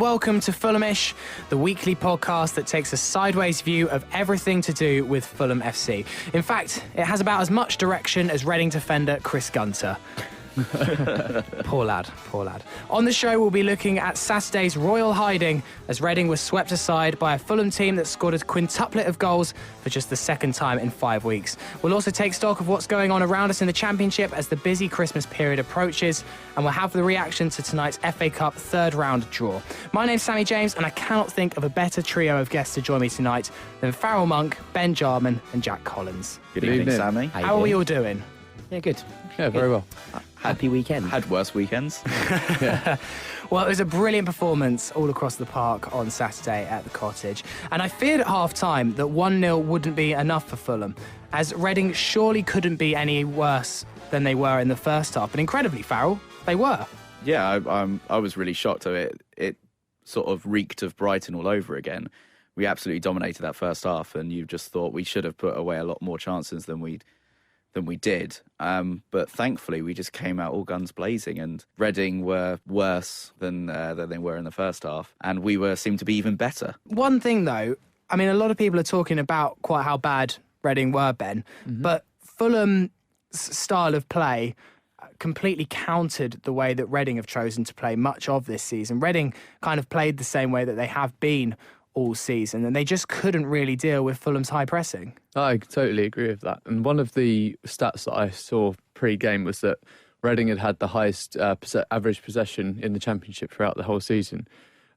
welcome to Fulhamish, the weekly podcast that takes a sideways view of everything to do with Fulham FC. In fact, it has about as much direction as Reading defender Chris Gunter. Poor lad. On the show, we'll be looking at Saturday's royal hiding as Reading was swept aside by a Fulham team that scored a quintuplet of goals for just the second time in 5 weeks. We'll also take stock of what's going on around us in the Championship as the busy Christmas period approaches, and we'll have the reaction to tonight's FA Cup third round draw. My name's Sammy James, and I cannot think of a better trio of guests to join me tonight than Farrell Monk, Ben Jarman and Jack Collins. Good evening, Sammy. How are we all doing? Yeah, good. Yeah, very well. Happy weekend. Had worse weekends. Well, it was a brilliant performance all across the park on Saturday at the Cottage. And I feared at half-time that 1-0 wouldn't be enough for Fulham, as Reading surely couldn't be any worse than they were in the first half. But incredibly, Farrell, they were. Yeah, I was really shocked at it. It sort of reeked of Brighton all over again. We absolutely dominated that first half, and you just thought we should have put away a lot more chances than we did. But thankfully, we just came out all guns blazing, and Reading were worse than they were in the first half, and we seemed to be even better. One thing, though, I mean, a lot of people are talking about quite how bad Reading were, Ben, but Fulham's style of play completely countered the way that Reading have chosen to play much of this season. Reading kind of played the same way that they have been all season, and they just couldn't really deal with Fulham's high pressing. I totally agree with that. And one of the stats that I saw pre-game was that Reading had the highest average possession in the Championship throughout the whole season.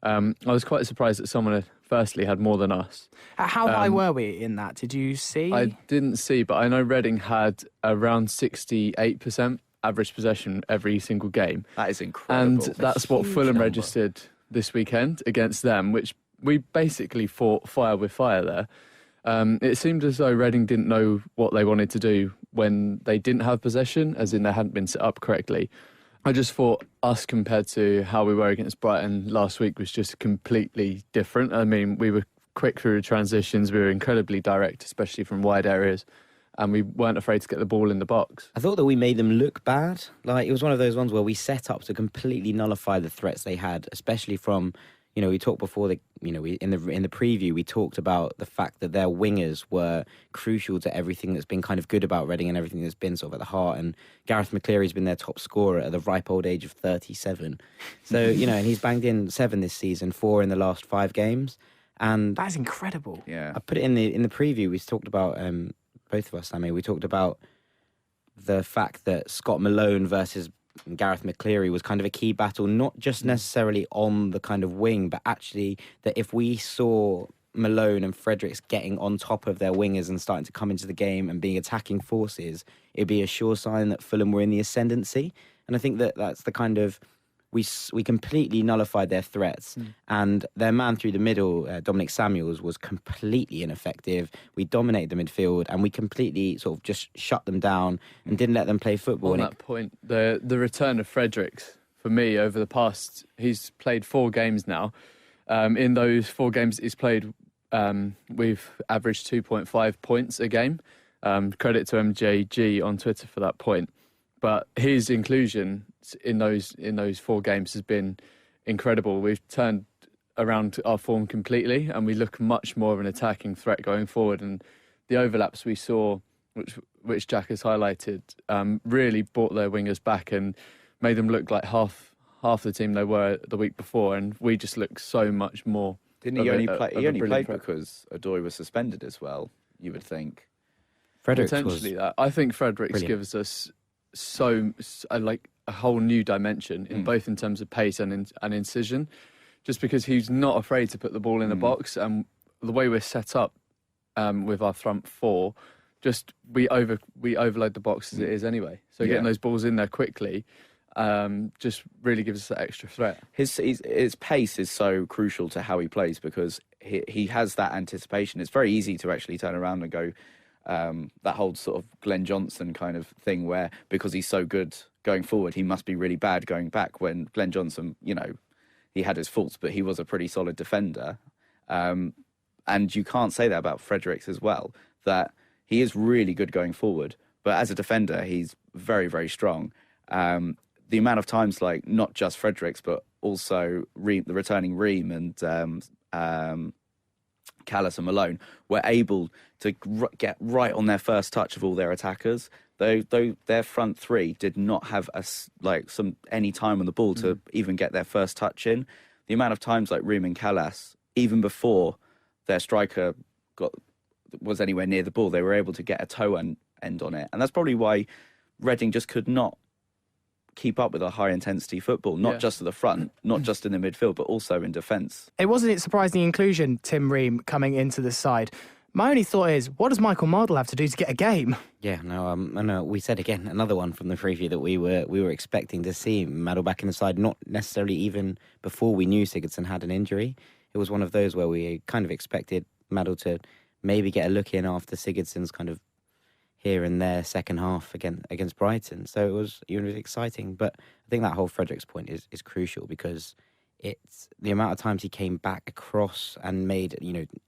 I was quite surprised that someone firstly had more than us. How high were we in that? Did you see? I didn't see, but I know Reading had around 68% average possession every single game. That is incredible. And that's what Fulham registered this weekend against them, which we basically fought fire with fire there. It seemed as though Reading didn't know what they wanted to do when they didn't have possession, as in they hadn't been set up correctly. I just thought us compared to how we were against Brighton last week was just completely different. I mean, we were quick through the transitions, we were incredibly direct, especially from wide areas, and we weren't afraid to get the ball in the box. I thought that we made them look bad. Like, it was one of those ones where we set up to completely nullify the threats they had, especially from... You know, we talked before that. You know, in the preview, we talked about the fact that their wingers were crucial to everything that's been kind of good about Reading and everything that's been sort of at the heart. And Gareth McCleary's been their top scorer at the ripe old age of 37. So you know, and he's banged in 7 this season, 4 in the last 5 games, and that's incredible. Yeah, I put it in the preview. We talked about both of us, Sammy. We talked about the fact that Scott Malone versus Gareth McCleary was kind of a key battle, not just necessarily on the kind of wing, but actually that if we saw Malone and Fredericks getting on top of their wingers and starting to come into the game and being attacking forces, it'd be a sure sign that Fulham were in the ascendancy. And I think that that's the kind of... We completely nullified their threats, and their man through the middle, Dominic Samuels, was completely ineffective. We dominated the midfield, and we completely sort of just shut them down and didn't let them play football. On that point, the return of Fredericks, for me, over the past... He's played 4 games now. In those 4 games he's played, we've averaged 2.5 points a game. Credit to MJG on Twitter for that point. But his inclusion in those 4 games has been incredible. We've turned around our form completely, and we look much more of an attacking threat going forward. And the overlaps we saw, which Jack has highlighted, really brought their wingers back and made them look like half the team they were the week before. And we just look so much more. Didn't he only play? He only played because Odoi was suspended as well. You would think. Fredericks potentially that. I think Fredericks gives us like a whole new dimension in both in terms of pace and incision, just because he's not afraid to put the ball in the box, and the way we're set up with our front 4, just we overload the box as it is anyway. So getting those balls in there quickly just really gives us that extra threat. His pace is so crucial to how he plays, because he has that anticipation. It's very easy to actually turn around and go that whole sort of Glenn Johnson kind of thing, where because he's so good going forward, he must be really bad going back, when Glenn Johnson, you know, he had his faults, but he was a pretty solid defender. And you can't say that about Fredericks as well, that he is really good going forward, but as a defender, he's very, very strong. The amount of times, like, not just Fredericks, but also the returning Ream and Callas and Malone were able to get right on their first touch of all their attackers. Though their front three did not have any time on the ball to even get their first touch in. The amount of times like Ream and Callas, even before their striker was anywhere near the ball, they were able to get a toe end on it, and that's probably why Reading just could not keep up with a high intensity football, not just at the front, not just in the midfield, but also in defence. It wasn't surprising inclusion, Tim Ream, coming into the side. My only thought is, what does Michael Mardle have to do to get a game? Yeah, no, we said again, another one from the preview that we were expecting to see Mardle back in the side, not necessarily even before we knew Sigurdsson had an injury. It was one of those where we kind of expected Mardle to maybe get a look in after Sigurdsson's kind of here and there second half against Brighton. So it was exciting. But I think that whole Fredericks point is crucial, because it's the amount of times he came back across and made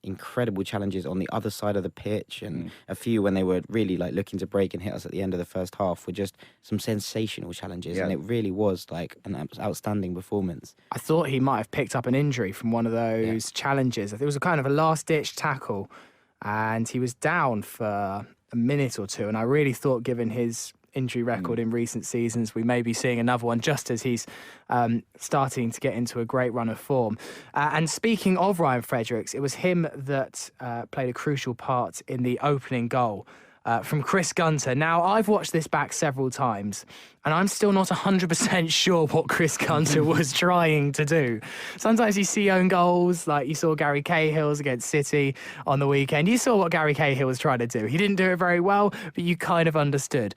incredible challenges on the other side of the pitch, and a few when they were really like looking to break and hit us at the end of the first half were just some sensational challenges, and it really was like an outstanding performance. I thought he might have picked up an injury from one of those challenges. I think it was a kind of a last-ditch tackle, and he was down for a minute or two, and I really thought, given his injury record in recent seasons, we may be seeing another one just as he's starting to get into a great run of form. And speaking of Ryan Fredericks, it was him that played a crucial part in the opening goal from Chris Gunter. Now, I've watched this back several times, and I'm still not 100% sure what Chris Gunter was trying to do. Sometimes you see own goals, like you saw Gary Cahill's against City on the weekend. You saw what Gary Cahill was trying to do. He didn't do it very well, but you kind of understood.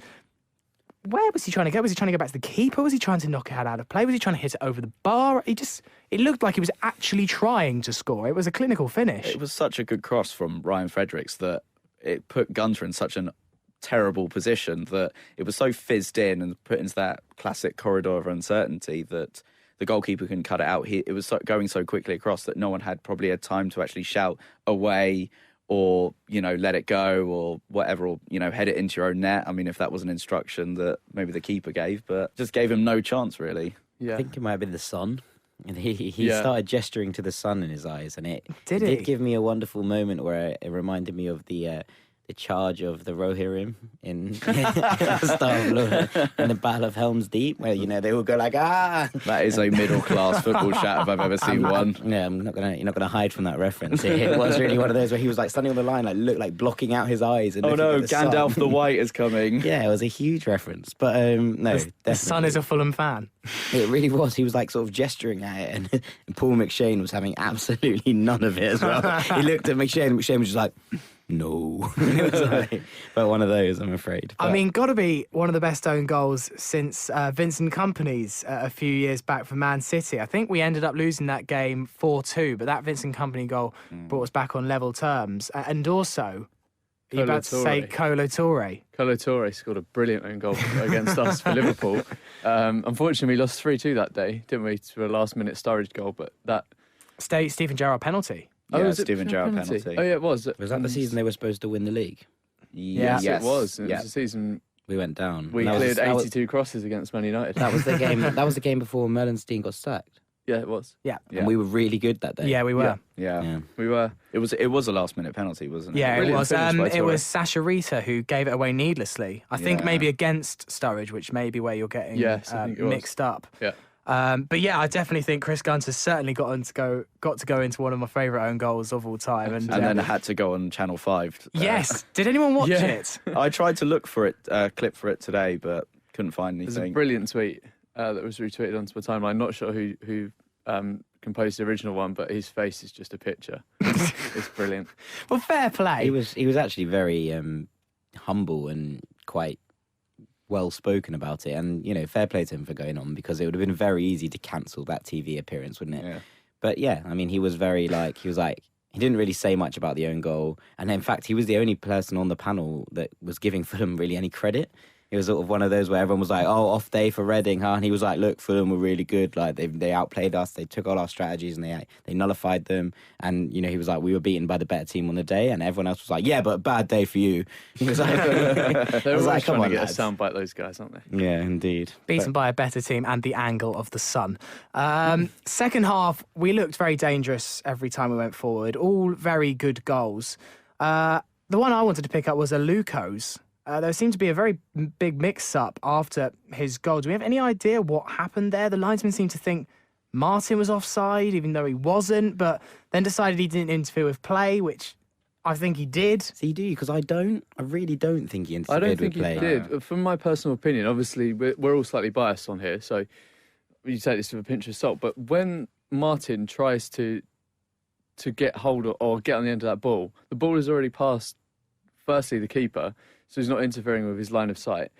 Where was he trying to go? Was he trying to go back to the keeper? Was he trying to knock it out of play? Was he trying to hit it over the bar? It looked like he was actually trying to score. It was a clinical finish. It was such a good cross from Ryan Fredericks that it put Gunter in such a terrible position that it was so fizzed in and put into that classic corridor of uncertainty that the goalkeeper couldn't cut it out. It was going so quickly across that no one had probably had time to actually shout away or, let it go or whatever, or, head it into your own net. I mean, if that was an instruction that maybe the keeper gave, but just gave him no chance, really. Yeah. I think it might have been the sun. And he started gesturing to the sun in his eyes, and it did give me a wonderful moment where it reminded me of the charge of the Rohirrim in Star of Lord in the Battle of Helm's Deep, where they all go like That is a middle class football shout if I've ever seen one. You're not gonna hide from that reference. It was really one of those where he was like standing on the line, like blocking out his eyes. And Gandalf the White is coming. Yeah, it was a huge reference, but no, the son is a Fulham fan. It really was. He was like sort of gesturing at it, and Paul McShane was having absolutely none of it as well. He looked at McShane, and McShane was just like, no. It was like, but one of those, I'm afraid. But, I mean, got to be one of the best own goals since Vincent Kompany's a few years back for Man City. I think we ended up losing that game 4-2, but that Vincent Kompany goal brought us back on level terms. And also, are you about to say Kolo Touré? Kolo Touré scored a brilliant own goal against us for Liverpool. Unfortunately, we lost 3-2 that day, didn't we, to a last-minute Sturridge goal, but that... Steven Gerrard penalty. Yeah, Steven Gerrard penalty. Oh, yeah, it was. Was that the season they were supposed to win the league? Yes, it was. It was the season we went down. We cleared 82 crosses against Man United. That was the game. That was the game before Merlenstein got sacked. Yeah, it was. Yeah. And we were really good that day. Yeah, we were. Yeah. We were. It was a last-minute penalty, wasn't it? Yeah, Brilliant it was. finish by It Touré. was Sasha Rita who gave it away needlessly. I think maybe against Sturridge, which may be where you're getting mixed up. Yeah. But yeah, I definitely think Chris Gunter's certainly got to go into one of my favourite own goals of all time, and then had to go on Channel 5. Yes, did anyone watch it? I tried to look for it, clip for it today, but couldn't find anything. There's a brilliant tweet that was retweeted onto my timeline. Not sure who composed the original one, but his face is just a picture. It's brilliant. Well, fair play. He was actually very humble and quite well spoken about it, and fair play to him for going on, because it would have been very easy to cancel that TV appearance, wouldn't it? Yeah. But yeah, I mean, he didn't really say much about the own goal, and in fact he was the only person on the panel that was giving Fulham really any credit. It was sort of one of those where everyone was like, "Oh, off day for Reading, huh?" And he was like, "Look, Fulham were really good. Like they outplayed us. They took all our strategies and they nullified them." And he was like, "We were beaten by the better team on the day." And everyone else was like, "Yeah, but bad day for you." He was like, They're always like, trying "Come to on, get lads." a soundbite, those guys, aren't they? Yeah, indeed. Beaten by a better team and the angle of the sun. Second half, we looked very dangerous every time we went forward. All very good goals. The one I wanted to pick up was Aluko's. There seemed to be a very big mix-up after his goal. Do we have any idea what happened there? The linesman seemed to think Martin was offside, even though he wasn't, but then decided he didn't interfere with play, which I think he did. See, do you? Because I really don't think he I interfered don't think with play. he did. From my personal opinion, obviously, we're all slightly biased on here, so you take this with a pinch of salt. But when Martin tries to get hold of or get on the end of that ball, the ball is already past, firstly, the keeper, so he's not interfering with his line of sight.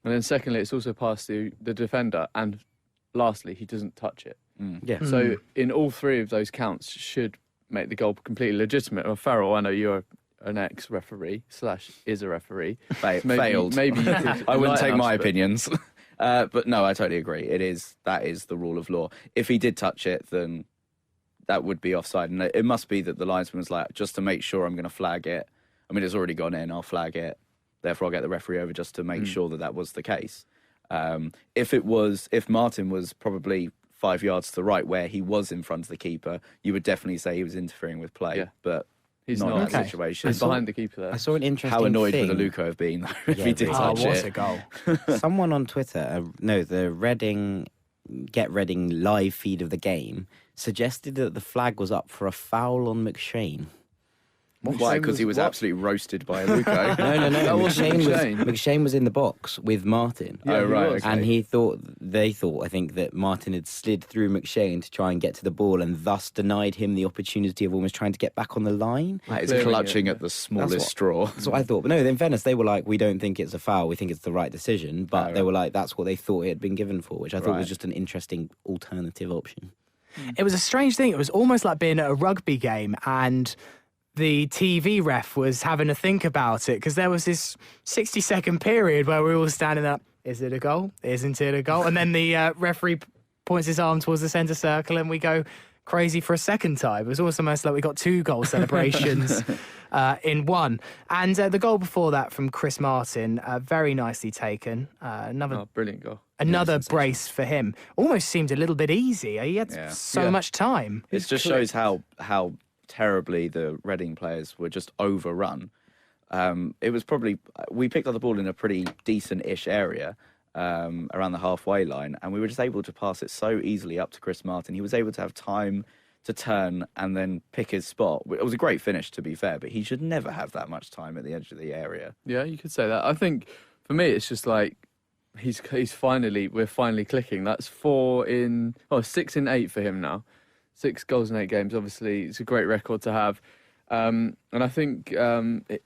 And then secondly, it's also past the defender. And lastly, he doesn't touch it. Yeah. So in all three of those counts should make the goal completely legitimate. Well, Farrell, I know you're an ex-referee / is a referee. Failed. Maybe you could I wouldn't take enlighten my us, but- opinions. But no, I totally agree. That is the rule of law. If he did touch it, then that would be offside. And it must be that the linesman was like, just to make sure I'm going to flag it. I mean, it's already gone in, I'll flag it. Therefore, I'll get the referee over just to make sure that was the case. If Martin was probably 5 yards to the right where he was in front of the keeper, you would definitely say he was interfering with play. Yeah. But He's not not. in that Okay. situation. He's behind the keeper there. I saw an interesting How annoyed thing. would Aluko have been though, if Yeah, he did really. Oh, touch what it? a goal. Someone on Twitter, the Reading live feed of the game, suggested that the flag was up for a foul on McShane. Why? Because he was absolutely roasted by Aluko. No. That wasn't McShane. McShane was in the box with Martin. Yeah, Oh, he right, was. okay. And they thought, I think, that Martin had slid through McShane to try and get to the ball and thus denied him the opportunity of almost trying to get back on the line. That is Clearing clutching it, at the smallest That's what- straw. That's what I thought. But no, in fairness, they were like, we don't think it's a foul. We think it's the right decision. But they were like, that's what they thought it had been given for, which I thought Right. was just an interesting alternative option. It was a strange thing. It was almost like being at a rugby game and the TV ref was having a think about it because there was this 60-second period where we were all standing up. Is it a goal? Isn't it a goal? And then the referee points his arm towards the centre circle and we go crazy for a second time. It was almost like we got 2 goal celebrations in one. And the goal before that from Chris Martin, very nicely taken. Another Oh, brilliant goal. brace for him. Almost seemed a little bit easy. He had so Yeah. much time. It just shows how terribly the Reading players were just overrun. It was probably, we picked up the ball in a pretty decent-ish area around the halfway line, and we were just able to pass it so easily up to Chris Martin. He was able to have time to turn and then pick his spot. It was a great finish, to be fair, but he should never have that much time at the edge of the area. Yeah, you could say that. I think for me, it's just like we're finally clicking. That's 6 in 8 for him now. 6 goals in 8 games. Obviously, it's a great record to have. And I think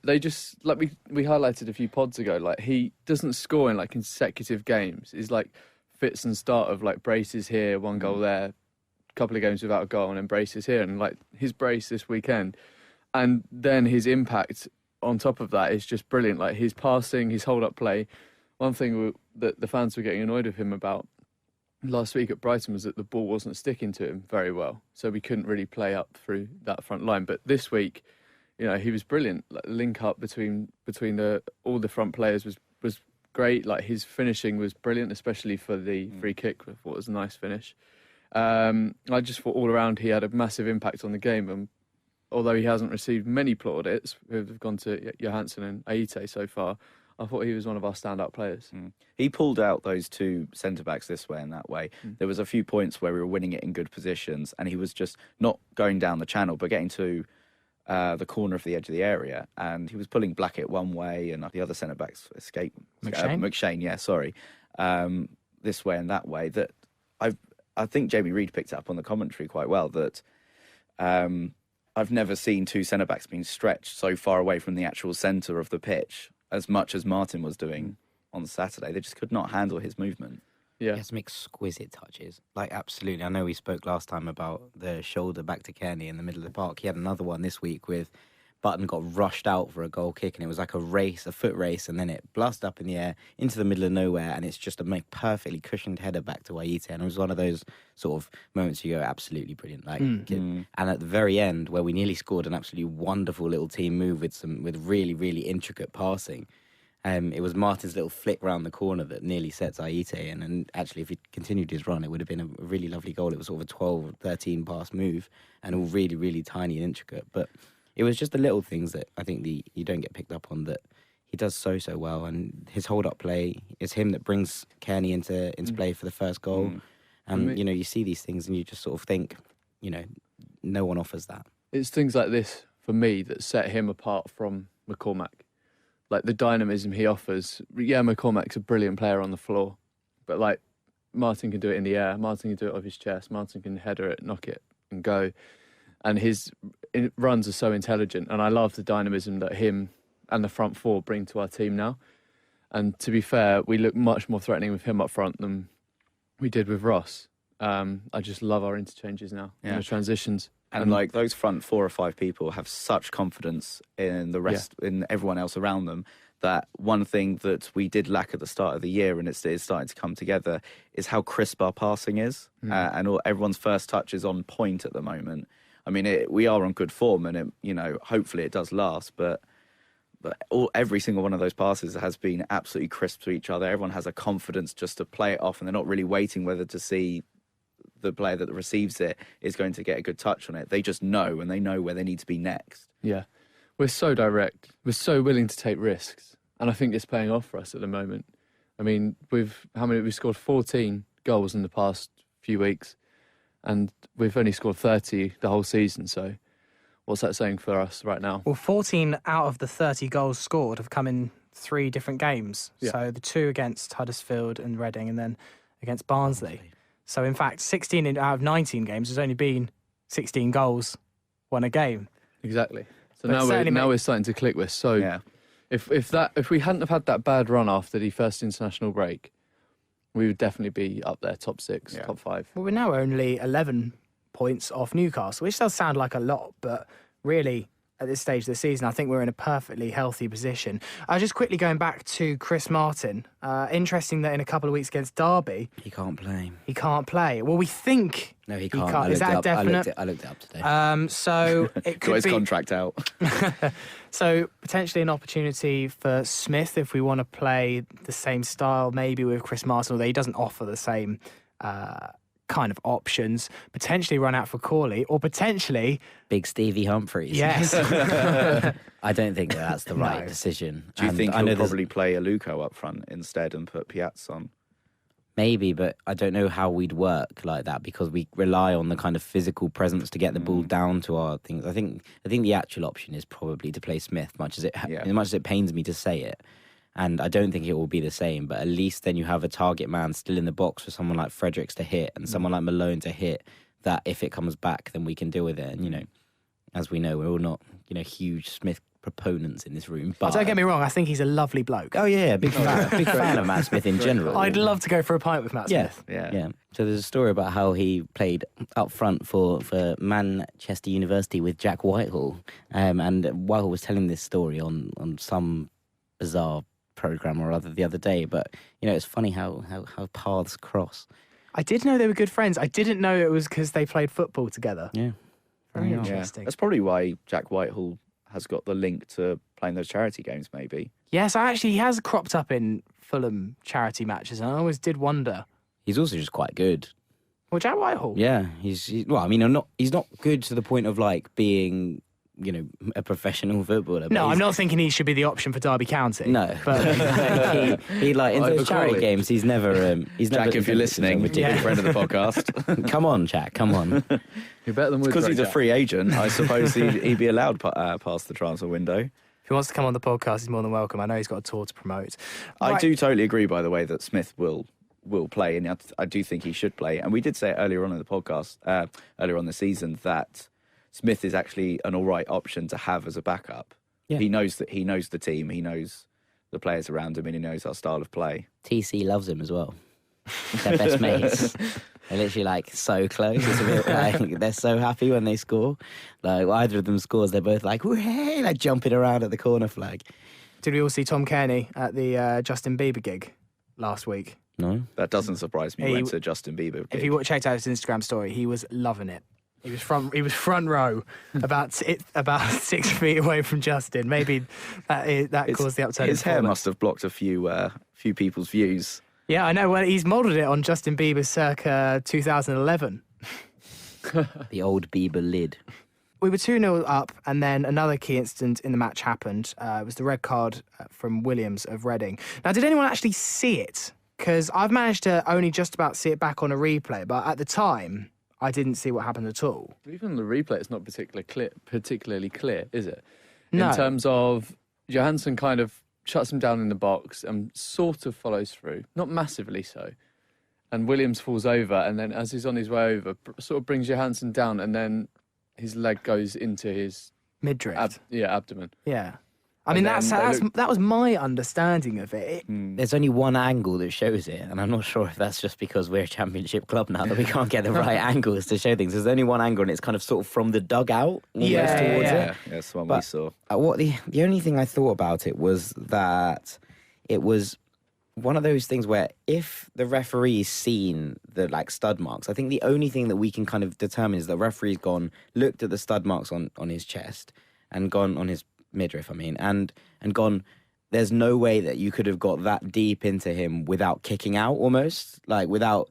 they just, like we highlighted a few pods ago, like he doesn't score in like consecutive games. He's like fits and start of like braces here, 1 goal there, a couple of games without a goal, and then braces here, and like his brace this weekend, and then his impact on top of that is just brilliant. Like his passing, his hold up play. One thing that the fans were getting annoyed with him about last week at Brighton was that the ball wasn't sticking to him very well, so we couldn't really play up through that front line. But this week, he was brilliant. Like, link up between all the front players was great. Like his finishing was brilliant, especially for the free kick. I thought it was a nice finish. I just thought all around he had a massive impact on the game, and although he hasn't received many plaudits, who've gone to Johansson and Aite so far, I thought he was one of our standout players. He pulled out those 2 centre-backs this way and that way. There was a few points where we were winning it in good positions, and he was just not going down the channel, but getting to the corner of the edge of the area, and he was pulling Blackett one way, and the other centre-backs escaped. McShane, yeah, sorry. This way and that way. That I think Jamie Reid picked up on the commentary quite well, that I've never seen 2 centre-backs being stretched so far away from the actual centre of the pitch as much as Martin was doing on Saturday. They just could not handle his movement. He Yeah, has some exquisite touches. Like, absolutely. I know we spoke last time about the shoulder back to Kearney in the middle of the park. He had another one this week with Button got rushed out for a goal kick, and it was like a foot race, and then it blasted up in the air into the middle of nowhere, and it's just a perfectly cushioned header back to Aite, and it was one of those sort of moments you go, absolutely brilliant. And at the very end, where we nearly scored an absolutely wonderful little team move with really, really intricate passing. It was Martin's little flick round the corner that nearly sets Aite in, and actually if he continued his run, it would have been a really lovely goal. It was sort of a 12 or 13 pass move, and all really, really tiny and intricate, but it was just the little things that I think you don't get picked up on that he does so well. And his hold-up play is him that brings Kearney into play for the first goal. And, you see these things and you just sort of think, no one offers that. It's things like this, for me, that set him apart from McCormack. Like the dynamism he offers. Yeah, McCormack's a brilliant player on the floor. But, like, Martin can do it in the air. Martin can do it off his chest. Martin can header it, knock it and go. And his runs are so intelligent, and I love the dynamism that him and the front four bring to our team now. And to be fair, we look much more threatening with him up front than we did with Ross. I just love our interchanges now, and the transitions. And like those front 4 or 5 people have such confidence in the rest, in everyone else around them, that one thing that we did lack at the start of the year, and it's starting to come together, is how crisp our passing is. Everyone's first touch is on point at the moment. I mean, we are on good form, and hopefully it does last. But every single one of those passes has been absolutely crisp to each other. Everyone has a confidence just to play it off, and they're not really waiting whether to see the player that receives it is going to get a good touch on it. They just know, and they know where they need to be next. Yeah, we're so direct. We're so willing to take risks, and I think it's paying off for us at the moment. I mean, we've scored 14 goals in the past few weeks. And we've only scored 30 the whole season, so what's that saying for us right now? Well, 14 out of the 30 goals scored have come in 3 different games. Yeah. So the 2 against Huddersfield and Reading, and then against Barnsley. So in fact, 16 out of 19 games has only been 16 goals, won a game. Exactly. So now we're starting to click with. So if we hadn't have had that bad run after the first international break, we would definitely be up there, top 6, top 5. Well, we're now only 11 points off Newcastle, which does sound like a lot, but really, at this stage of the season, I think we're in a perfectly healthy position. Just quickly going back to Chris Martin. Interesting that in a couple of weeks against Derby... He can't play. He can't play. Well, we think... No, he can't. Is that definite? I looked it up today. So it could Got his be... contract out. So potentially an opportunity for Smith if we want to play the same style, maybe with Chris Martin, although he doesn't offer the same kind of options. Potentially run out for Corley, or potentially... Big Stevie Humphreys. Yes. I don't think that's the right decision. Do you think he'll probably play Aluko up front instead and put Piazza on? Maybe, but I don't know how we'd work like that, because we rely on the kind of physical presence to get the ball down to our things. I think the actual option is probably to play Smith, much as it pains me to say it. And I don't think it will be the same, but at least then you have a target man still in the box for someone like Fredericks to hit and someone like Malone to hit, that if it comes back, then we can deal with it. And, as we know, we're all not, huge Smith proponents in this room. But don't get me wrong, I think he's a lovely bloke. Oh yeah, big fan of Matt Smith in general. I'd love to go for a pint with Matt Smith. Yeah. So there's a story about how he played up front for Manchester University with Jack Whitehall, and Whitehall was telling this story on some bizarre program or other the other day. But it's funny how paths cross. I did know they were good friends. I didn't know it was because they played football together. Yeah, very interesting. That's probably why Jack Whitehall has got the link to playing those charity games, maybe. Yes, he has cropped up in Fulham charity matches, and I always did wonder. He's also just quite good. Well, Jack Whitehall. Yeah, he's not good to the point of like being, a professional footballer. No, I'm not thinking he should be the option for Derby County. No, but he like in those charity games, he's never. Jack, if you're listening, big friend of the podcast. Come on, Jack, come on. You're better than Woodrow. Because he's a free agent, I suppose he'd be allowed past the transfer window. If he wants to come on the podcast, he's more than welcome. I know he's got a tour to promote. I do totally agree, by the way, that Smith will play, and I do think he should play. And we did say it earlier on in the podcast, earlier on the season, that Smith is actually an all right option to have as a backup. Yeah. He knows the team, he knows the players around him, and he knows our style of play. TC loves him as well. They're best mates. They're literally like so close. It's a bit like they're so happy when they score. Like either of them scores, they're both like, "Hey!" like jumping around at the corner flag. Did we all see Tom Kearney at the Justin Bieber gig last week? No, That doesn't surprise me. He went to Justin Bieber. If gig. you checked out his Instagram story, he was loving it. He was front row, about 6 feet away from Justin. Maybe that caused the upturn. His hair must have blocked a few people's views. Yeah, I know. Well, he's modelled it on Justin Bieber circa 2011. the old Bieber lid. We were 2-0 up, and then another key incident in the match happened. It was the red card from Williams of Reading. Now, did anyone actually see it? Because I've managed to only just about see it back on a replay, but at the time, I didn't see what happened at all. Even the replay, it's not particularly clear, is it? No. In terms of Johansson kind of shuts him down in the box and sort of follows through, not massively so. And Williams falls over, and then as he's on his way over, sort of brings Johansson down, and then his leg goes into his Mid-drift. abdomen. Yeah. I And mean, then that was my understanding of it. There's only one angle that shows it, and I'm not sure if that's just because we're a championship club now that we can't get the right angles to show things. There's only one angle, and it's kind of sort of from the dugout almost Yeah, towards yeah. it. Yeah, that's the one we But saw. what the only thing I thought about it was that it was one of those things where if the referee's seen the like stud marks, I think the only thing that we can kind of determine is the referee's gone, looked at the stud marks on his chest and gone on his midriff, and gone, there's no way that you could have got that deep into him without kicking out almost, like without...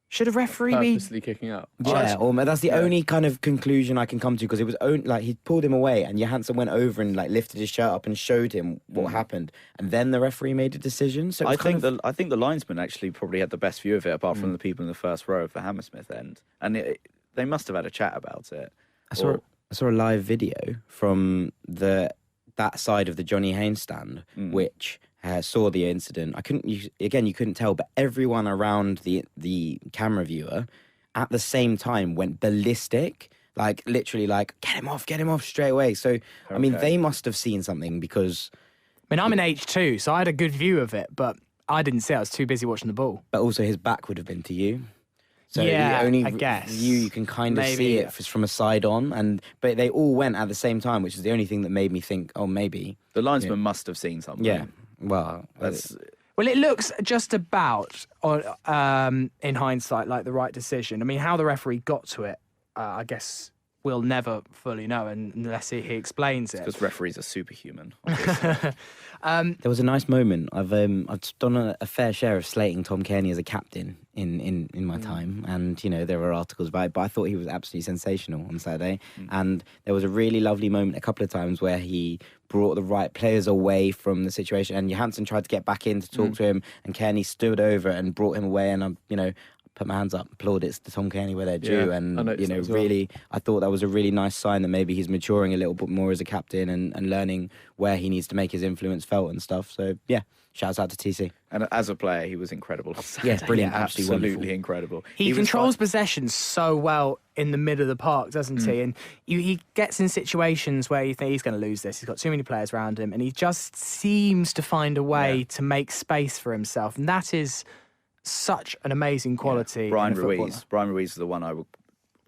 Should a referee be... Purposely kicking out. Yeah, that's the only kind of conclusion I can come to, because it was only like he pulled him away and Johansson went over and like lifted his shirt up and showed him what happened, and then the referee made a decision. So it was I think the linesman actually probably had the best view of it, apart from the people in the first row of the Hammersmith end, and they must have had a chat about it. I saw a live video from that side of the Johnny Haynes stand, which saw the incident. You couldn't tell, but everyone around the camera viewer at the same time went ballistic, like literally like, get him off straight away. So, I mean, they must have seen something, because... I mean, I'm in H2, so I had a good view of it, but I didn't see it. I was too busy watching the ball. But also his back would have been to you. So Yeah, the only I guess. view you can kind of Maybe. see it is from a side on, but they all went at the same time, which is the only thing that made me think, oh, maybe. The linesman must have seen something. Yeah. Well, That's Well, it looks just about, in hindsight, like the right decision. I mean, how the referee got to it, I guess we'll never fully know unless he explains it. because referees are superhuman. there was a nice moment. I've done a fair share of slating Tom Kearney as a captain in my time, and there were articles about it, but I thought he was absolutely sensational on Saturday. And there was a really lovely moment a couple of times where he brought the right players away from the situation, and Johansson tried to get back in to talk to him, and Kearney stood over and brought him away, and put my hands up, plaudits to Tom Kearney where they're due, Yeah, and I noticed that as well. really, I thought that was a really nice sign that maybe he's maturing a little bit more as a captain and learning where he needs to make his influence felt and stuff. So yeah, shouts out to TC. And as a player, he was incredible. Yeah, brilliant, Yeah, absolutely absolutely wonderful. incredible. He was controls like- possession so well in the middle of the park, doesn't he? And he gets in situations where you think he's going to lose this. He's got too many players around him, and he just seems to find a way to make space for himself. And that is such an amazing quality. Brian in a footballer. Ruiz. Brian Ruiz is the one I would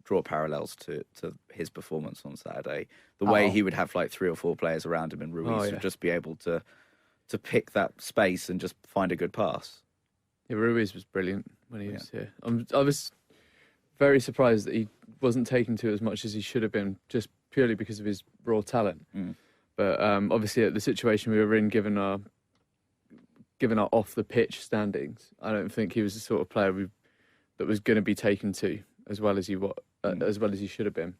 draw parallels to his performance on Saturday. The way he would have like 3 or 4 players around him, and Ruiz would just be able to pick that space and just find a good pass. Yeah, Ruiz was brilliant when he was here. I was very surprised that he wasn't taken to as much as he should have been, just purely because of his raw talent. But obviously, at the situation we were in, given our off the pitch standings, I don't think he was the sort of player that was going to be taken to as well as he should have been.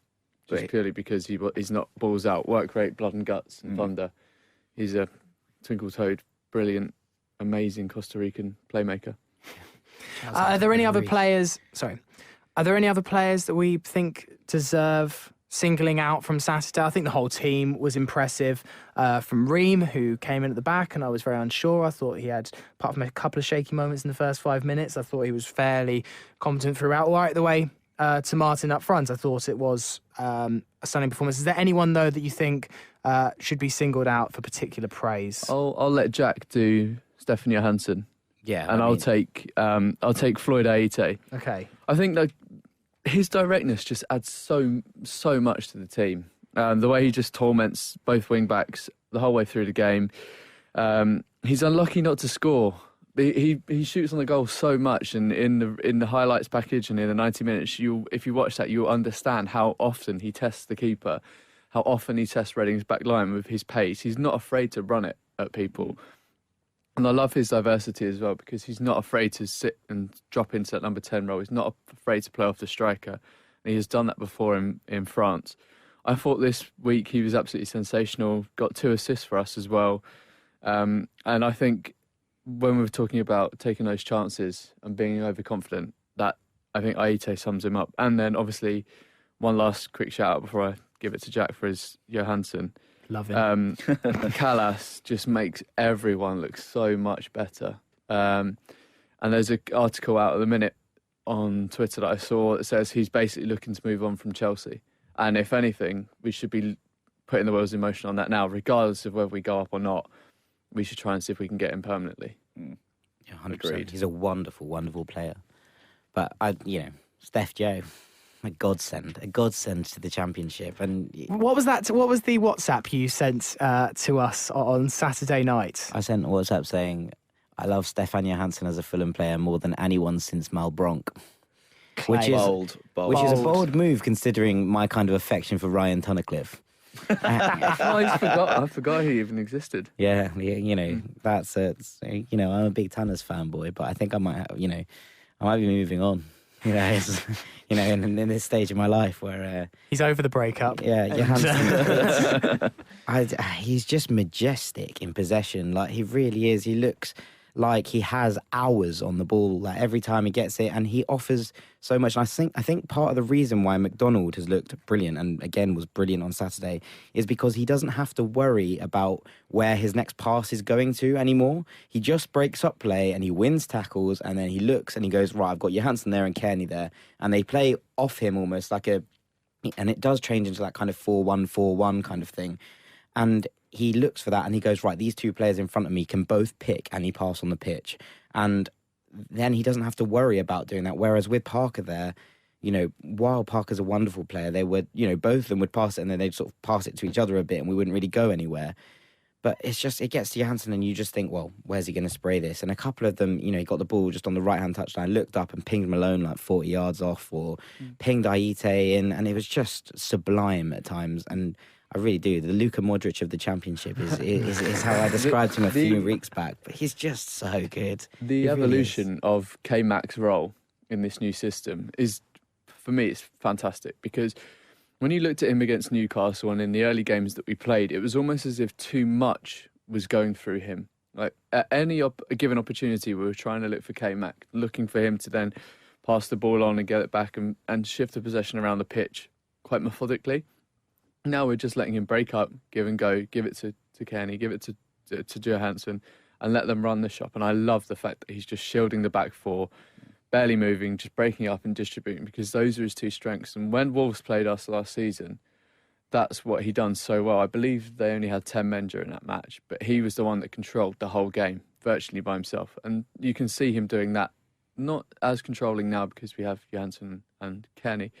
Just purely because he's not balls out, work rate, blood and guts, and thunder. He's a twinkle-toed, brilliant, amazing Costa Rican playmaker. Are there any other players? Sorry, are there any other players that we think deserve singling out from Saturday? I think the whole team was impressive. From Ream, who came in at the back, and I was very unsure. I thought he had, apart from a couple of shaky moments in the first 5 minutes, I thought he was fairly competent throughout. All right, the way to Martin up front, I thought it was a stunning performance. Is there anyone though that you think should be singled out for particular praise? I'll let Jack do Stefan Johansson. Yeah, and I'll take Floyd Aite. Okay. I think that his directness just adds so much to the team. The way he just torments both wing backs the whole way through the game. He's unlucky not to score. He shoots on the goal so much, and in the highlights package and in the 90 minutes, if you watch that, you'll understand how often he tests the keeper, how often he tests Reading's back line with his pace. He's not afraid to run it at people. And I love his diversity as well, because he's not afraid to sit and drop into that number 10 role. He's not afraid to play off the striker. And he has done that before in France. I thought this week he was absolutely sensational, got 2 assists for us as well. And I think when we were talking about taking those chances and being overconfident, that I think Aite sums him up. And then obviously one last quick shout out before I give it to Jack for his Johansson. Love him. Callas just makes everyone look so much better. And there's an article out at the minute on Twitter that I saw that says he's basically looking to move on from Chelsea. And if anything, we should be putting the wheels in motion on that now, regardless of whether we go up or not. We should try and see if we can get him permanently. Yeah, 100%. Agreed. He's a wonderful, wonderful player. But Steph Joe, a godsend to the Championship. And What was that? What was the WhatsApp you sent to us on Saturday night? I sent a WhatsApp saying, "I love Stefan Johansson as a Fulham player more than anyone since Malbronk." Which is Bold. Which is a bold move considering my kind of affection for Ryan Tunnicliffe. I forgot he even existed. Yeah, that's I'm a big Tanners fanboy, but I think I might have, I might be moving on. It's, in this stage of my life where He's over the breakup. yeah, Johansson, he's just majestic in possession. Like, he really is. He looks like he has hours on the ball, like every time he gets it, and he offers so much. And I think part of the reason why McDonald has looked brilliant, and again was brilliant on Saturday, is because he doesn't have to worry about where his next pass is going to anymore. He just breaks up play and he wins tackles, and then he looks and he goes, right, I've got Johansson there and Kearney there, and they play off him almost like and it does change into that kind of 4-1-4-1 kind of thing. And he looks for that and he goes, right, these 2 players in front of me can both pick any pass on the pitch. And then he doesn't have to worry about doing that. Whereas with Parker there, while Parker's a wonderful player, they would, both of them would pass it and then they'd sort of pass it to each other a bit and we wouldn't really go anywhere. But it's just, it gets to Johansson and you just think, well, where's he going to spray this? And a couple of them, he got the ball just on the right-hand touchline, looked up and pinged Malone like 40 yards off, or pinged Aite in, and it was just sublime at times. And I really do. The Luka Modric of the Championship is how I described him a few weeks back. But he's just so good. The evolution of K-Mac's role in this new system is, for me, it's fantastic, because when you looked at him against Newcastle and in the early games that we played, it was almost as if too much was going through him. Like, at any given opportunity, we were trying to look for K-Mac, looking for him to then pass the ball on and get it back and shift the possession around the pitch quite methodically. Now we're just letting him break up, give and go, give it to Kearney, give it to Johansson, and let them run the shop. And I love the fact that he's just shielding the back 4, barely moving, just breaking up and distributing, because those are his 2 strengths. And when Wolves played us last season, that's what he done so well. I believe they only had 10 men during that match, but he was the one that controlled the whole game virtually by himself. And you can see him doing that, not as controlling now because we have Johansson and Kearney,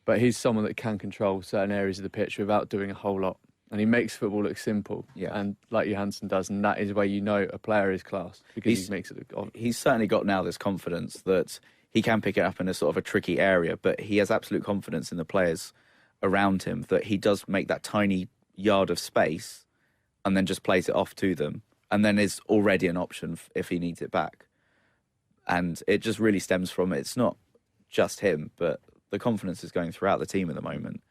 but he's someone that can control certain areas of the pitch without doing a whole lot. And he makes football look simple, and like Johansson does, and that is where a player is class, because he makes it look... He's certainly got now this confidence that he can pick it up in a sort of a tricky area, but he has absolute confidence in the players around him that he does make that tiny yard of space and then just plays it off to them, and then is already an option if he needs it back. And it just really stems from, it's not just him, but the confidence is going throughout the team at the moment.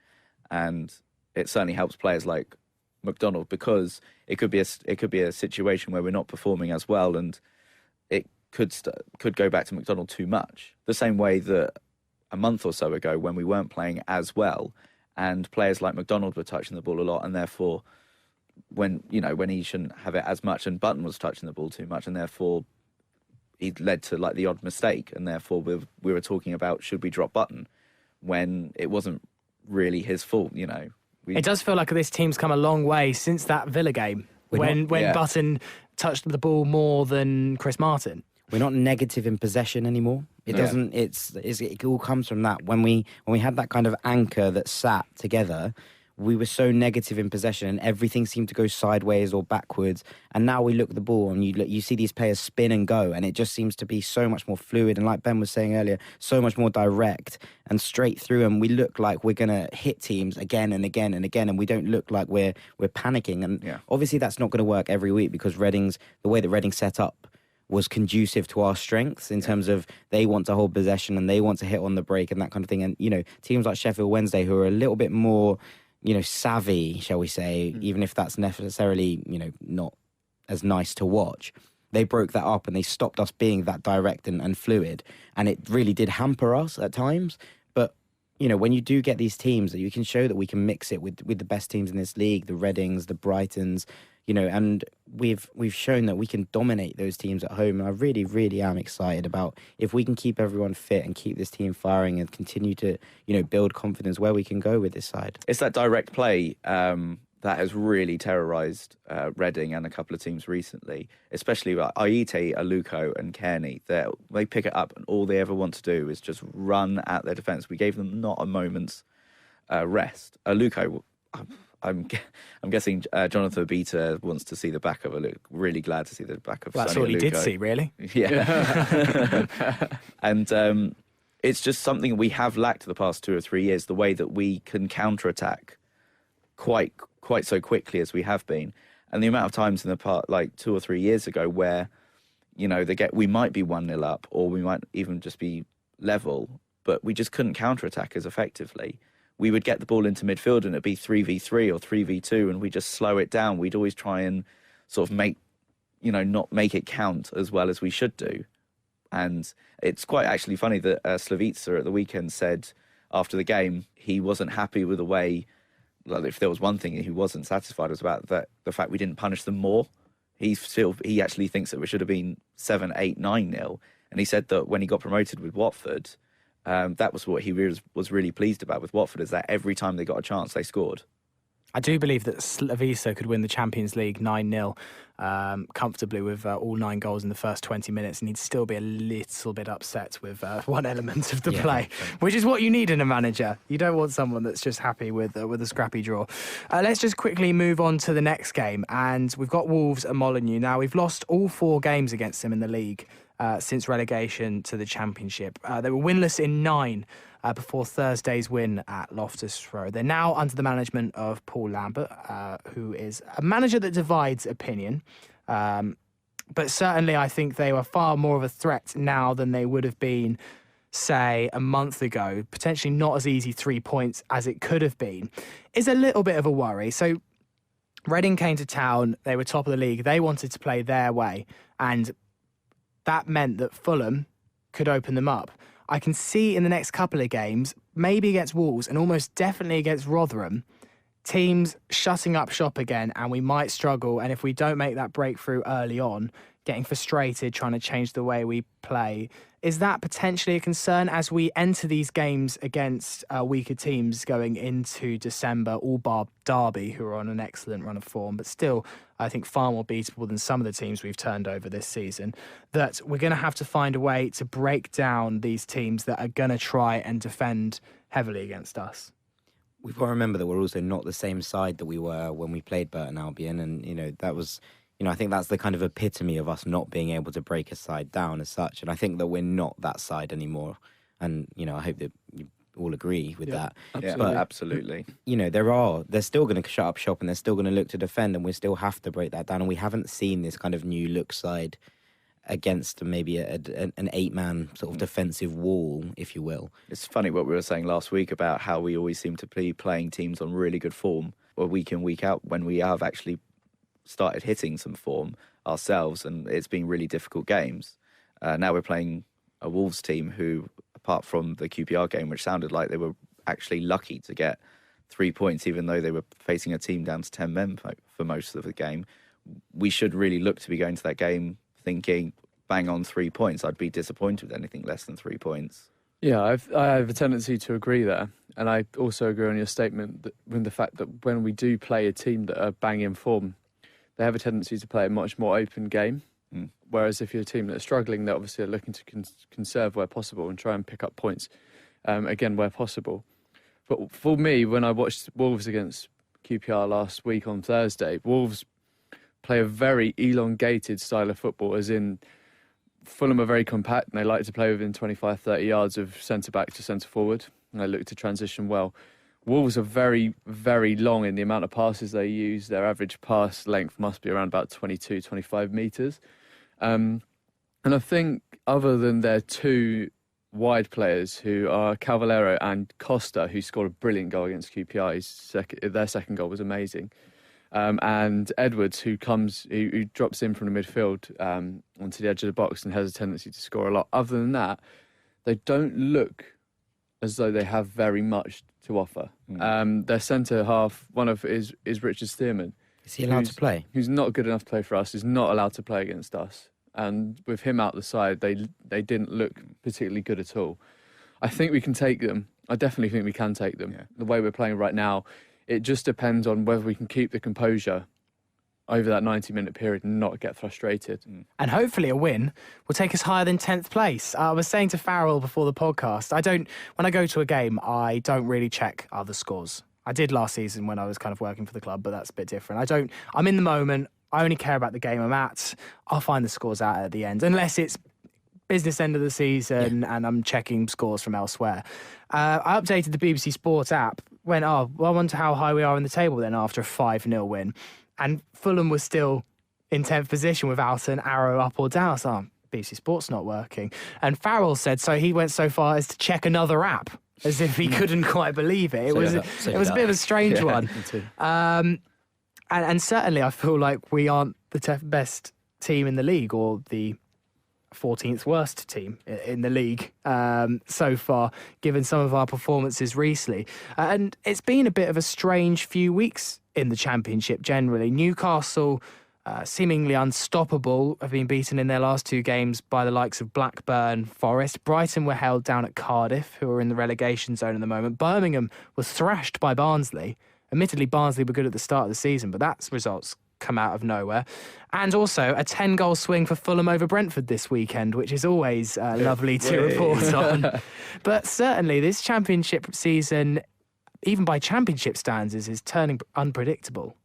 And it certainly helps players like McDonald, because it could be a situation where we're not performing as well, and it could go back to McDonald too much. The same way that a month or so ago, when we weren't playing as well, and players like McDonald were touching the ball a lot, and therefore when he shouldn't have it as much, and Button was touching the ball too much, and therefore he led to like the odd mistake, and therefore we were talking about, should we drop Button, when it wasn't really his fault, It does feel like this team's come a long way since that Villa game, when Button touched the ball more than Chris Martin. we're not negative in possession anymore. It doesn't. It all comes from that. When we had that kind of anchor that sat together, we were so negative in possession, and everything seemed to go sideways or backwards. And now we look at the ball, and you see these players spin and go, and it just seems to be so much more fluid. And like Ben was saying earlier, so much more direct and straight through. And we look like we're gonna hit teams again and again and again, and we don't look like we're panicking. And obviously that's not going to work every week, because the way that Reading set up was conducive to our strengths in terms of they want to hold possession and they want to hit on the break and that kind of thing. And teams like Sheffield Wednesday, who are a little bit more savvy, shall we say, even if that's necessarily, not as nice to watch. They broke that up and they stopped us being that direct and fluid. And it really did hamper us at times. But, when you do get these teams, that you can show that we can mix it with the best teams in this league, the Readings, the Brightons, and we've shown that we can dominate those teams at home. And I really, really am excited about if we can keep everyone fit and keep this team firing and continue to, build confidence, where we can go with this side. It's that direct play that has really terrorised Reading and a couple of teams recently, especially Aite, Aluko and Kearney. They pick it up and all they ever want to do is just run at their defence. We gave them not a moment's rest. Aluko... I'm guessing Jonathan Beta wants to see the back of Aluko. Really glad to see the back of That's Sonny all he Aluko. did see, really. Yeah. And it's just something we have lacked the past 2 or 3 years, the way that we can counterattack quite so quickly as we have been. And the amount of times in the past, like 2 or 3 years ago, where, we might be 1-0 up or we might even just be level, but we just couldn't counterattack as effectively. We would get the ball into midfield and it'd be 3v3 or 3v2 and we just slow it down. We'd always try and sort of not make it count as well as we should do. And it's quite actually funny that Slavica at the weekend said after the game he wasn't happy with the way, if there was one thing he wasn't satisfied was about the fact we didn't punish them more. He actually thinks that we should have been 7, 8, 9-0. And he said that when he got promoted with Watford, that was what he was really pleased about with Watford, is that every time they got a chance, they scored. I do believe that Slavica could win the Champions League 9-0 comfortably with all 9 goals in the first 20 minutes, and he'd still be a little bit upset with one element of the play, which is what you need in a manager. You don't want someone that's just happy with a scrappy draw. Let's just quickly move on to the next game, and we've got Wolves and Molineux. Now, we've lost all 4 games against them in the league since relegation to the Championship. They were winless in 9 before Thursday's win at Loftus Road. They're now under the management of Paul Lambert, who is a manager that divides opinion. But certainly I think they were far more of a threat now than they would have been, say, a month ago. Potentially not as easy 3 points as it could have been. Is a little bit of a worry. So Reading came to town. They were top of the league. They wanted to play their way. And that meant that Fulham could open them up. I can see in the next couple of games, maybe against Wolves and almost definitely against Rotherham, teams shutting up shop again, and we might struggle. And if we don't make that breakthrough early on, getting frustrated, trying to change the way we play. Is that potentially a concern as we enter these games against weaker teams going into December, all bar Derby, who are on an excellent run of form, but still, I think, far more beatable than some of the teams we've turned over this season, that we're going to have to find a way to break down these teams that are going to try and defend heavily against us? We've got to remember that we're also not the same side that we were when we played Burton Albion, and, that was... I think that's the kind of epitome of us not being able to break a side down as such. And I think that we're not that side anymore. And, I hope that you all agree with that. Absolutely. But, absolutely. They're still going to shut up shop and they're still going to look to defend, and we still have to break that down. And we haven't seen this kind of new look side against maybe an 8-man sort of defensive wall, if you will. It's funny what we were saying last week about how we always seem to be playing teams on really good form, or week in, week out, when we have actually started hitting some form ourselves, and it's been really difficult games. Now we're playing a Wolves team who, apart from the QPR game, which sounded like they were actually lucky to get 3 points, even though they were facing a team down to 10 men for most of the game, we should really look to be going to that game thinking, bang on 3 points. I'd be disappointed with anything less than 3 points. Yeah, I have a tendency to agree there. And I also agree on your statement with the fact that when we do play a team that are bang in form, they have a tendency to play a much more open game. Whereas if you're a team that are struggling, they obviously are looking to conserve where possible and try and pick up points, again, where possible. But for me, when I watched Wolves against QPR last week on Thursday, Wolves play a very elongated style of football, as in Fulham are very compact and they like to play within 25, 30 yards of centre-back to centre-forward, and they look to transition well. Wolves are very, very long in the amount of passes they use. Their average pass length must be around about 22, 25 metres. And I think other than their two wide players, who are Cavallero and Costa, who scored a brilliant goal against QPR, their second goal was amazing. And Edwards, who drops in from the midfield onto the edge of the box and has a tendency to score a lot. Other than that, they don't look as though they have very much to offer. Their centre half, one of is Richard Stearman. Is he allowed to play? Who's not good enough to play for us, is not allowed to play against us. And with him out the side, they didn't look particularly good at all. I think we can take them. I definitely think we can take them. Yeah. The way we're playing right now, it just depends on whether we can keep the composure over that 90-minute period and not get frustrated. And hopefully a win will take us higher than 10th place. I was saying to Farrell before the podcast, when I go to a game, I don't really check other scores. I did last season when I was kind of working for the club, but that's a bit different. I'm in the moment. I only care about the game I'm at. I'll find the scores out at the end, unless it's business end of the season and I'm checking scores from elsewhere. I updated the BBC Sports app, I wonder how high we are in the table then after a 5-0 win. And Fulham was still in 10th position without an arrow up or down. So BBC Sports not working. And Farrell said so he went so far as to check another app, as if he couldn't quite believe it. It was a bit of a strange one. And certainly I feel like we aren't the best team in the league, or the 14th worst team in the league so far, given some of our performances recently. And it's been a bit of a strange few weeks in the Championship generally. Newcastle, seemingly unstoppable, have been beaten in their last two games by the likes of Blackburn, Forest. Brighton were held down at Cardiff, who are in the relegation zone at the moment. Birmingham was thrashed by Barnsley. Admittedly, Barnsley were good at the start of the season, but that's results come out of nowhere. And also a 10-goal swing for Fulham over Brentford this weekend, which is always lovely to report on. But certainly this Championship season, even by Championship standards, is turning unpredictable.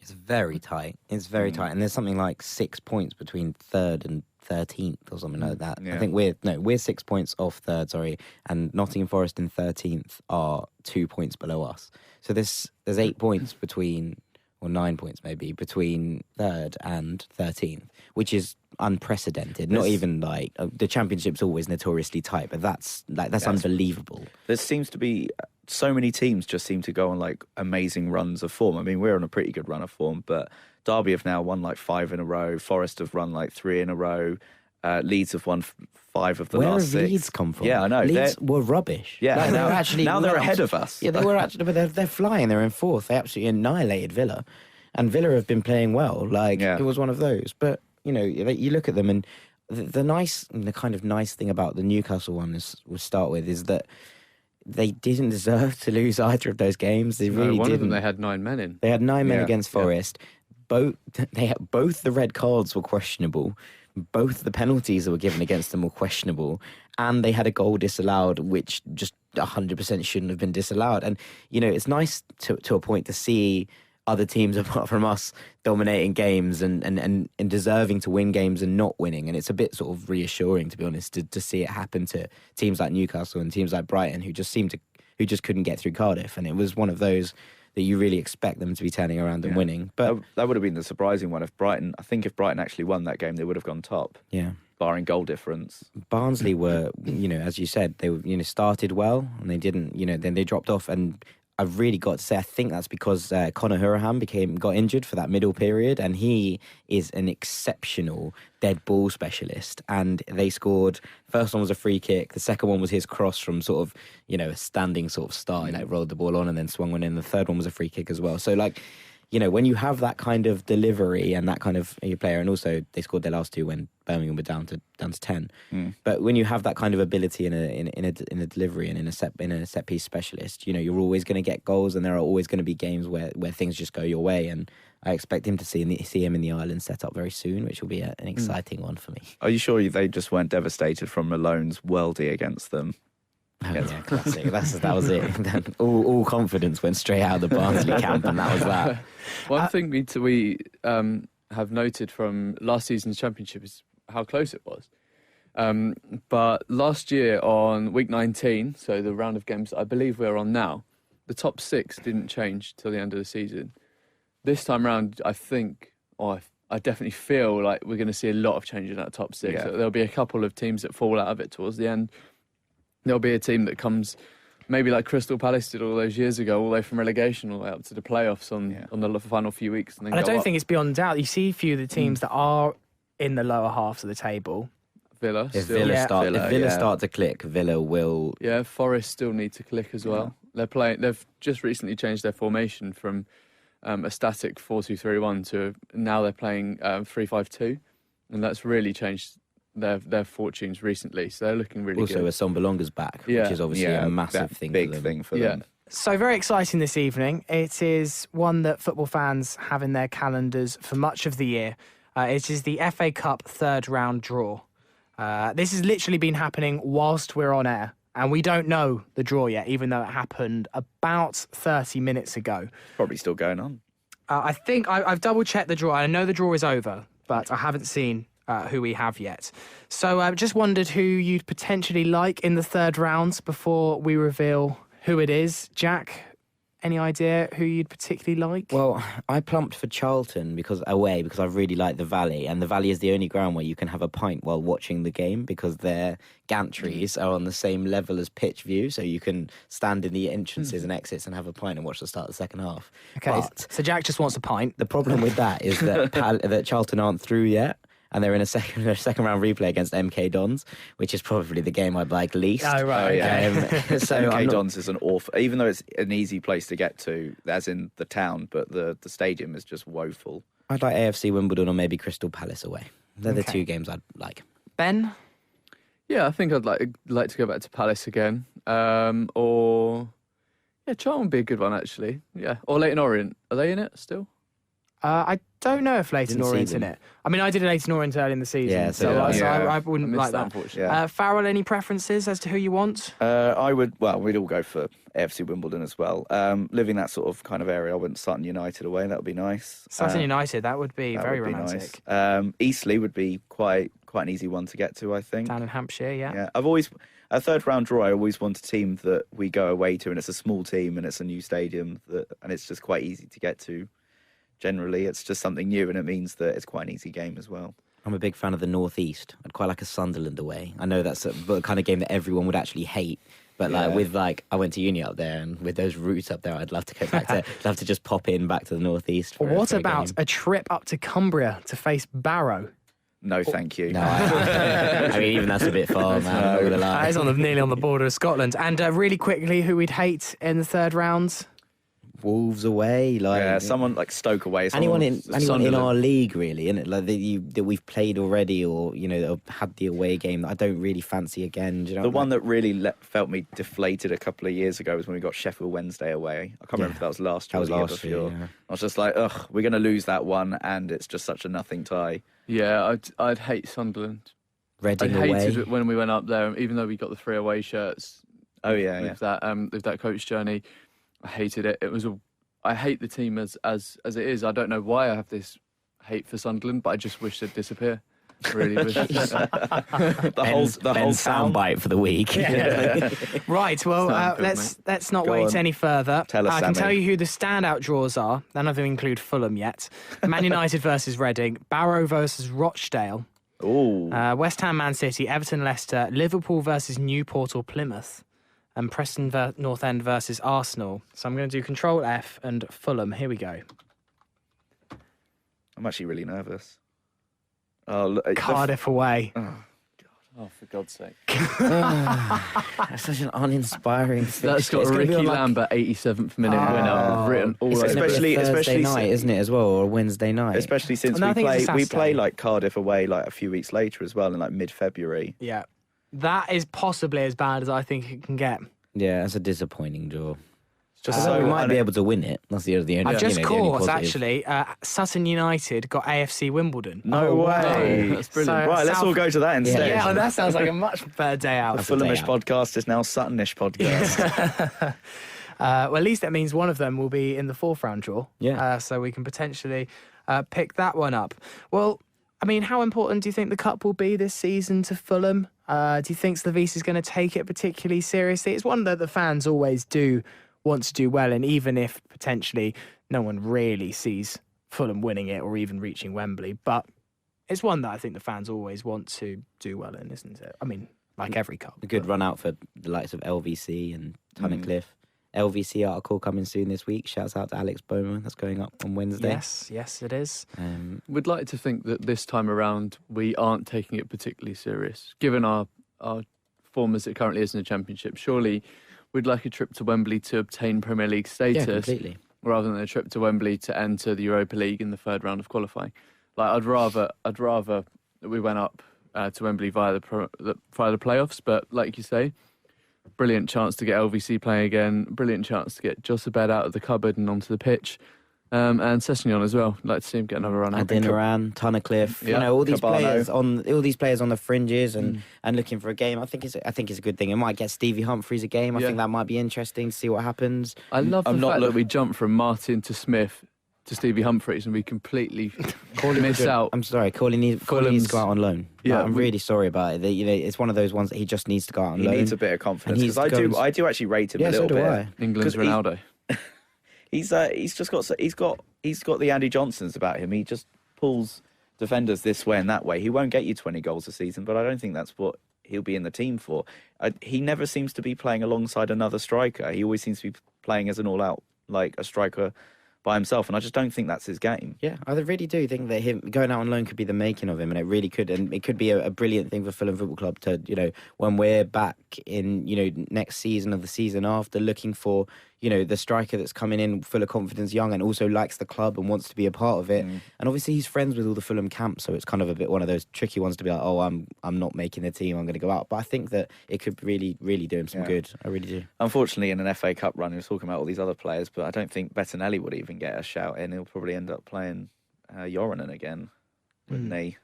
It's very tight. It's very tight. And there's something like 6 points between 3rd and 13th or something like that. Yeah. I think we're 6 points off 3rd, and Nottingham Forest in 13th are 2 points below us. So there's 8 points between, or 9 points maybe, between 3rd and 13th, which is unprecedented. Not even like the Championship's always notoriously tight, but that's unbelievable. There seems to be so many teams just seem to go on like amazing runs of form. I mean, we're on a pretty good run of form, but Derby have now won like 5 in a row. Forest have run like 3 in a row. Leeds have won 5 of the last 6. Where have Leeds come from? Yeah, I know. Leeds were rubbish. Yeah, like, now they're ahead of us. Yeah, they were actually, but they're flying. They're in 4th. They absolutely annihilated Villa, and Villa have been playing well. It was one of those. But you look at them, and the kind of nice thing about the Newcastle one we'll start with is that they didn't deserve to lose either of those games. They really didn't. One of them, they had 9 men in. They had 9 men against Forest. Both the red cards were questionable. Both the penalties that were given against them were questionable, and they had a goal disallowed, which just 100% shouldn't have been disallowed. And it's nice to a point to see other teams apart from us dominating games and deserving to win games and not winning. And it's a bit sort of reassuring, to be honest, to see it happen to teams like Newcastle and teams like Brighton, who just couldn't get through Cardiff. And it was one of those that you really expect them to be turning around and winning. But that would have been the surprising one. If Brighton actually won that game, they would have gone top. Yeah. Barring goal difference. Barnsley were, as you said, they started well, and they didn't, then they dropped off. And I've really got to say, I think that's because Conor Hurahan got injured for that middle period, and he is an exceptional dead ball specialist. And they scored. First one was a free kick. The second one was his cross from sort of, a standing sort of start. He rolled the ball on and then swung one in. The third one was a free kick as well. So when you have that kind of delivery and that kind of player, and also they scored their last 2 when Birmingham were down to 10. But when you have that kind of ability in a delivery and in a set piece specialist, you're always going to get goals, and there are always going to be games where things just go your way. And I expect him to see him in the Island set up very soon, which will be an exciting one for me. Are you sure they just weren't devastated from Malone's worldie against them? Oh, yeah, classic. That was it. Then all confidence went straight out of the Barnsley camp, and that was that. One thing we have noted from last season's championship is how close it was. But last year on week 19, so the round of games I believe we're on now, the top 6 didn't change till the end of the season. This time round, I think, I definitely feel like we're going to see a lot of change in that top 6. Yeah. So there'll be a couple of teams that fall out of it towards the end. There'll be a team that comes, maybe like Crystal Palace did all those years ago, all the way from relegation all the way up to the playoffs on the final few weeks. And then I go don't up. think it's beyond doubt. You see a few of the teams that are in the lower halves of the table. Villa. If still. Villa, Villa, start to click, Villa will. Yeah, Forest still need to click as well. They've just recently changed their formation from a static 4-2-3-1 to now they're playing 3-5-2, and that's really changed their fortunes recently. So they're looking really Also, good. Asombalonga's back, Yeah. which is obviously a massive thing. Big for them. thing for Yeah. them. So very exciting this evening. It is one that football fans have in their calendars for much of the year. It is the FA Cup third round draw. This has literally been happening whilst we're on air, and we don't know the draw yet, even though it happened about 30 minutes ago. Probably still going on. I think I've double-checked the draw. I know the draw is over, but I haven't seen who we have yet. So I just wondered who you'd potentially like in the third round before we reveal who it is. Jack, any idea who you'd particularly like? Well, I plumped for Charlton because I really like the Valley, and the Valley is the only ground where you can have a pint while watching the game because their gantries are on the same level as pitch view, so you can stand in the entrances and exits and have a pint and watch the start of the second half. Okay, But so Jack just wants a pint. the problem with that is that that Charlton aren't through yet. And they're in a second round replay against MK Dons, which is probably the game I'd like least. Oh, right. yeah. So MK I'm not- Dons is an awful, even though it's an easy place to get to, as in the town, but the stadium is just woeful. I'd like AFC Wimbledon or maybe Crystal Palace away. They're the Okay. 2 games I'd like. Ben? Yeah, I think I'd like to go back to Palace again. Or Charlton would be a good one actually. Yeah, or Leyton Orient. Are they in it still? I don't know if Leyton Didn't see Orient's in them. it. I mean, I did Leyton Orient early in the season, Yeah, so I wouldn't missed like that. unfortunately. Yeah. Farrell, any preferences as to who you want? We'd all go for AFC Wimbledon as well. Living that sort of kind of area, I wouldn't Sutton United away. That would be nice. Sutton United, that would be That very would be romantic. nice. Eastleigh would be quite an easy one to get to, I think. Down in Hampshire, yeah. Yeah, a third round draw. I always want a team that we go away to, and it's a small team, and it's a new stadium, and it's just quite easy to get to. Generally, it's just something new, and it means that it's quite an easy game as well. I'm a big fan of the North East. I'd quite like a Sunderland away. I know that's the kind of game that everyone would actually hate. But I went to uni up there, and with those routes up there, I'd love to go back to, love to just pop in back to the North East. What about a trip up to Cumbria to face Barrow? No, thank you. No, I mean, even that's a bit far, man. I'm not gonna lie. That is nearly on the border of Scotland. And really quickly, who we'd hate in the third round? Wolves away, like Yeah, someone like Stoke away. anyone in Sunderland. our league, really, isn't it? Like that we've played already, or that have had the away game that I don't really fancy again. Do you know The what I one mean? that really felt me deflated a couple of years ago was when we got Sheffield Wednesday away. I can't remember if that was last year. That was or the year last year, before. yeah. I was just like, ugh, we're going to lose that one, and it's just such a nothing tie. Yeah, I'd hate Sunderland. Reading I hated away. it when we went up there, even though we got the 3 away shirts. Oh yeah, with that coach journey, I hated it. I hate the team as it is. I don't know why I have this hate for Sunderland, but I just wish they'd disappear. Really wish. the whole Ben's town. soundbite for the week. Right, well, Sound good, let's not Go wait on. any further. Tell us, I can Sammy. tell you who the standout draws are. None of them include Fulham yet. Man United versus Reading, Barrow versus Rochdale, Ooh, West Ham, Man City, Everton, Leicester, Liverpool versus Newport or Plymouth, and Preston North End versus Arsenal. So I'm going to do Control F and Fulham. Here we go. I'm actually really nervous. Oh, look, Cardiff away. Oh, for God's sake! That's such an uninspiring. That's got It's gonna be Ricky on, like, Lambert 87th minute winner written all It's over. gonna be a Especially- Thursday especially night, si- isn't it, as well, or a Wednesday night? especially since No, I think it's a we Saturday. play like Cardiff away like a few weeks later as well, in like mid-February. Yeah. That is possibly as bad as I think it can get. Yeah, that's a disappointing draw. Just So so we might be able to win it. That's the only. I've just the only caught, positive. actually, Sutton United got AFC Wimbledon. No way. Oh, that's brilliant. So- Right, let's all go to that instead. Yeah, that sounds like a much better day out. The That's a day Fulhamish out. podcast is now Suttonish podcast. Well, at least that means one of them will be in the fourth round draw. Yeah. So we can potentially pick that one up. Well, I mean, how important do you think the cup will be this season to Fulham? Do you think Slavis is going to take it particularly seriously? It's one that the fans always do want to do well in, even if potentially no one really sees Fulham winning it or even reaching Wembley. But it's one that I think the fans always want to do well in, isn't it? I mean, like every cup. A good run out for the likes of LVC and Tunnicliffe. LVC article coming soon this week. Shouts out to Alex Bowman. That's going up on Wednesday. Yes, it is. We'd like to think that this time around we aren't taking it particularly serious, given our form as it currently is in the Championship. Surely we'd like a trip to Wembley to obtain Premier League Yeah, status, completely. rather than a trip to Wembley to enter the Europa League in the third round of qualifying. Like I'd rather that we went up to Wembley via the playoffs, but like you say, brilliant chance to get LVC playing again. Brilliant chance to get Josabed out of the cupboard and onto the pitch. And Sessegnon as well. I'd like to see him get another run out. Adinaran, Tunnicliffe, Yeah, all these Cabano. players on the fringes and looking for a game. I think it's a good thing. It might get Stevie Humphreys a game. I think that might be interesting to see what happens. I love the I'm not fact that look- we jumped from Martin to Smith to Stevie Humphreys and we completely miss out. I'm sorry, Corley needs to go out on loan. Yeah, I'm really sorry about it. It's one of those ones that he just needs to go out on He loan. needs a bit of confidence And because he's I do actually rate him Yeah, a so little do bit. I. England's 'Cause he- Ronaldo. He's just got the Andy Johnsons about him. He just pulls defenders this way and that way. He won't get you 20 goals a season, but I don't think that's what he'll be in the team for. He never seems to be playing alongside another striker. He always seems to be playing as an all-out, like a striker by himself, and I just don't think that's his game. Yeah, I really do think that him going out on loan could be the making of him, and it really could, and it could be a brilliant thing for Fulham Football Club to, when we're back in, next season of the season after, looking for, the striker that's coming in full of confidence, young, and also likes the club and wants to be a part of it. And obviously he's friends with all the Fulham camp, so it's kind of a bit one of those tricky ones to be like, oh, I'm not making the team, I'm going to go out. But I think that it could really, really do him some good. I really do. Unfortunately, in an FA Cup run, he was talking about all these other players, but I don't think Bettinelli would even get a shout in. He'll probably end up playing Jarman again, wouldn't he?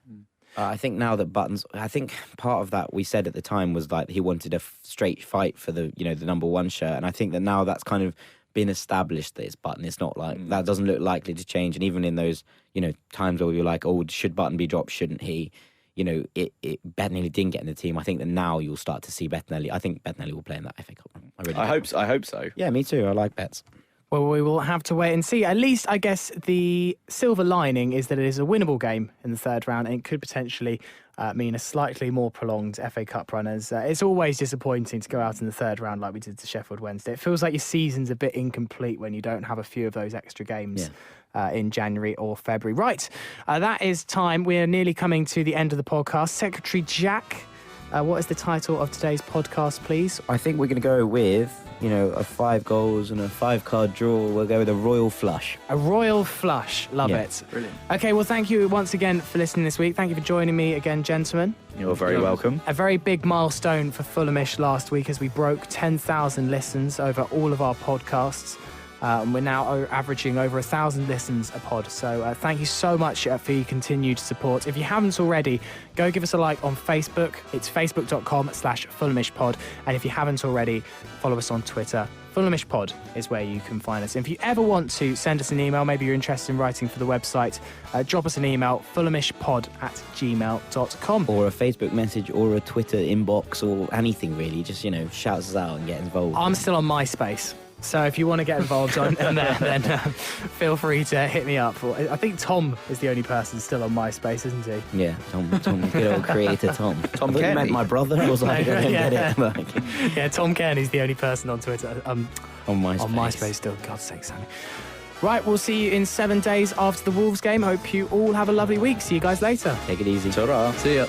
I think now that I think part of that we said at the time was like he wanted a straight fight for the the number one shirt, and I think that now that's kind of been established that it's Button. It's not like that doesn't look likely to change, and even in those times where we were like, oh, should Button be dropped? Shouldn't he? Bettinelli didn't get in the team. I think that now you'll start to see Bettinelli. I think Bettinelli will play in that FA Cup run. I hope so. Yeah, me too. I like bets. Well, we will have to wait and see. At least, I guess, the silver lining is that it is a winnable game in the third round, and it could potentially mean a slightly more prolonged FA Cup run. As it's always disappointing to go out in the third round like we did to Sheffield Wednesday. It feels like your season's a bit incomplete when you don't have a few of those extra games in January or February. Right, that is time. We are nearly coming to the end of the podcast. Secretary Jack, what is the title of today's podcast, please? I think we're going to go with a 5 goals and a 5-card draw. We'll go with a royal flush. A royal flush. Love Yeah. it. Brilliant. Okay, well, thank you once again for listening this week. Thank you for joining me again, gentlemen. You're very welcome. A very big milestone for Fulhamish last week as we broke 10,000 listens over all of our podcasts. And we're now averaging over 1,000 listens a pod. So thank you so much for your continued support. If you haven't already, go give us a like on Facebook. It's facebook.com/FulhamishPod. And if you haven't already, follow us on Twitter. FulhamishPod is where you can find us. And if you ever want to send us an email, maybe you're interested in writing for the website, drop us an email, fulhamishpod@gmail.com. Or a Facebook message or a Twitter inbox or anything really. Just, shout us out and get involved. I'm still on MySpace. So if you want to get involved on there, then feel free to hit me up. I think Tom is the only person still on MySpace, isn't he? Yeah, Tom, good old creator Tom. Tom I thought you Kenny. meant my brother. I was like, I don't Yeah. get it. Like, Yeah, Tom Kearney's the only person on Twitter. on MySpace. On MySpace still. God's sake, Sammy. Right, we'll see you in 7 days after the Wolves game. Hope you all have a lovely week. See you guys later. Take it easy. Ta-ra. See ya.